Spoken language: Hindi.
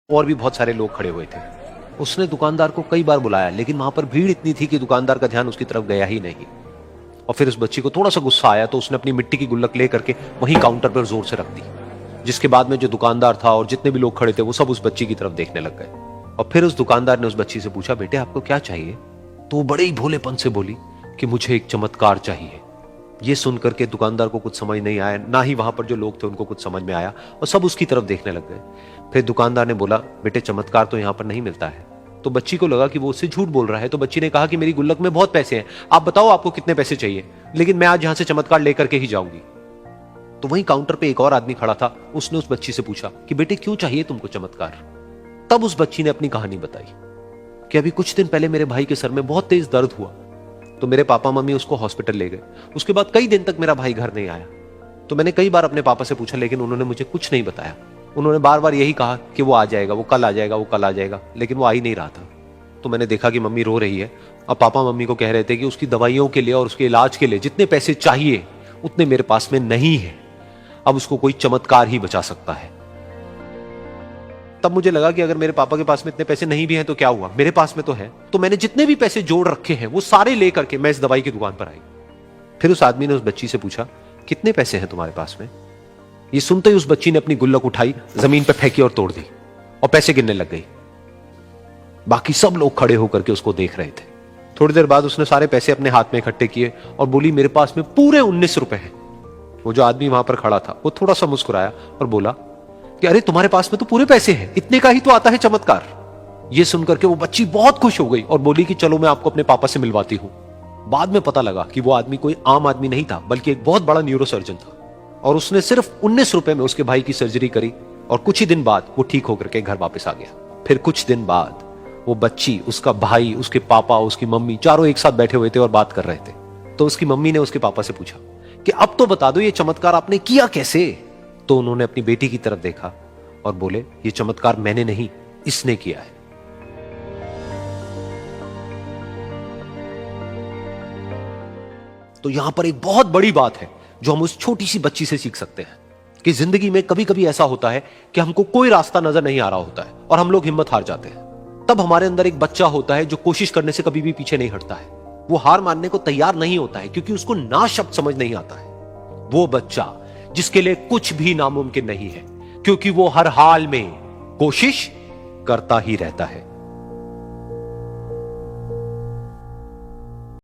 और भी बहुत सारे लोग खड़े हुए थे। उसने दुकानदार को कई बार बुलाया, लेकिन वहां पर भीड़ इतनी थी कि दुकानदार का ध्यान उसकी तरफ गया ही नहीं। और फिर उस बच्ची को थोड़ा सा गुस्सा आया तो उसने अपनी मिट्टी की गुल्लक ले करके वहीं काउंटर पर जोर से रख दी, जिसके बाद में जो दुकानदार था और जितने भी लोग खड़े थे वो सब उस बच्ची की तरफ देखने लग गए। और फिर उस दुकानदार ने उस बच्ची से पूछा, बेटे आपको क्या चाहिए? तो वो बड़े ही भोलेपन से बोली कि मुझे एक चमत्कार चाहिए। ये सुनकर के दुकानदार को कुछ समझ नहीं आया, ना ही वहां पर जो लोग थे उनको कुछ समझ में आया, और सब उसकी तरफ देखने लग गए। फिर दुकानदार ने बोला, बेटे चमत्कार तो यहां पर नहीं मिलता है। तो बच्ची को लगा कि वो उससे झूठ बोल रहा है, तो बच्ची ने कहा कि मेरी गुल्लक में बहुत पैसे हैं, आप बताओ आपको कितने पैसे चाहिए, लेकिन मैं आज यहां से चमत्कार लेकर के ही जाऊंगी। तो वहीं काउंटर पे एक और आदमी खड़ा था, उसने उस बच्ची से पूछा कि बेटे क्यों चाहिए तुमको चमत्कार? तब उस बच्ची ने अपनी कहानी बताई कि अभी कुछ दिन पहले मेरे भाई के सर में बहुत तेज दर्द हुआ, तो मेरे पापा मम्मी उसको हॉस्पिटल ले गए। उसके बाद कई दिन तक मेरा भाई घर नहीं आया। तो मैंने कई बार अपने पापा से पूछा, लेकिन उन्होंने मुझे कुछ नहीं बताया। उन्होंने बार बार यही कहा कि वो आ जाएगा, वो कल आ जाएगा, वो कल आ जाएगा, लेकिन वो आ ही नहीं रहा था। तो मैंने देखा कि मम्मी रो रही है, और पापा मम्मी को कह रहे थे कि उसकी दवाइयों के लिए और उसके इलाज के लिए जितने पैसे चाहिए उतने मेरे पास में नहीं है, अब उसको कोई चमत्कार ही बचा सकता है। तब मुझे लगा कि अगर मेरे पापा के पास में इतने पैसे नहीं भी हैं तो क्या हुआ, मेरे पास में तो है। तो मैंने जितने भी पैसे जोड़ रखे हैं वो सारे लेकर के मैं इस दवाई की दुकान पर आई। फिर उस आदमी ने उस बच्ची से पूछा, कितने पैसे हैं तुम्हारे पास में? ये सुनते ही उस बच्ची ने अपनी गुल्लक उठाई, जमीन पर फेंकी और तोड़ दी, और पैसे गिनने लग गई। बाकी सब लोग खड़े होकर के उसको देख रहे थे। थोड़ी देर बाद उसने सारे पैसे अपने हाथ में इकट्ठे किए और बोली, मेरे पास में पूरे 19 रुपए हैं। वो जो आदमी वहां पर खड़ा था वो थोड़ा सा मुस्कुराया और बोला कि अरे तुम्हारे पास में तो पूरे पैसे हैं, इतने का ही तो आता है चमत्कार। ये सुनकर के वो बच्ची बहुत खुश हो गई और बोली कि चलो मैं आपको अपने पापा से मिलवाती हूं। बाद में पता लगा कि वो आदमी कोई आम आदमी नहीं था, बल्कि एक बहुत बड़ा न्यूरोसर्जन था, और उसने सिर्फ 19 रुपए में उसके भाई की सर्जरी करी, और कुछ ही दिन बाद वो ठीक होकर के घर वापस आ गया। फिर कुछ दिन बाद वो बच्ची, उसका भाई, उसके पापा, उसकी मम्मी, चारों एक साथ बैठे हुए थे और बात कर रहे थे। तो उसकी मम्मी ने उसके पापा से पूछा कि अब तो बता दो ये चमत्कार आपने किया कैसे? तो उन्होंने अपनी बेटी की तरफ देखा और बोले, ये चमत्कार मैंने नहीं, इसने किया है। तो यहां पर एक बहुत बड़ी बात है जो हम उस छोटी सी बच्ची से सीख सकते हैं कि जिंदगी में कभी कभी ऐसा होता है कि हमको कोई रास्ता नजर नहीं आ रहा होता है और हम लोग हिम्मत हार जाते हैं। तब हमारे अंदर एक बच्चा होता है जो कोशिश करने से कभी भी पीछे नहीं हटता है। वो हार मानने को तैयार नहीं होता है क्योंकि उसको ना शब्द समझ नहीं आता है। वो बच्चा जिसके लिए कुछ भी नामुमकिन नहीं है, क्योंकि वो हर हाल में कोशिश करता ही रहता है।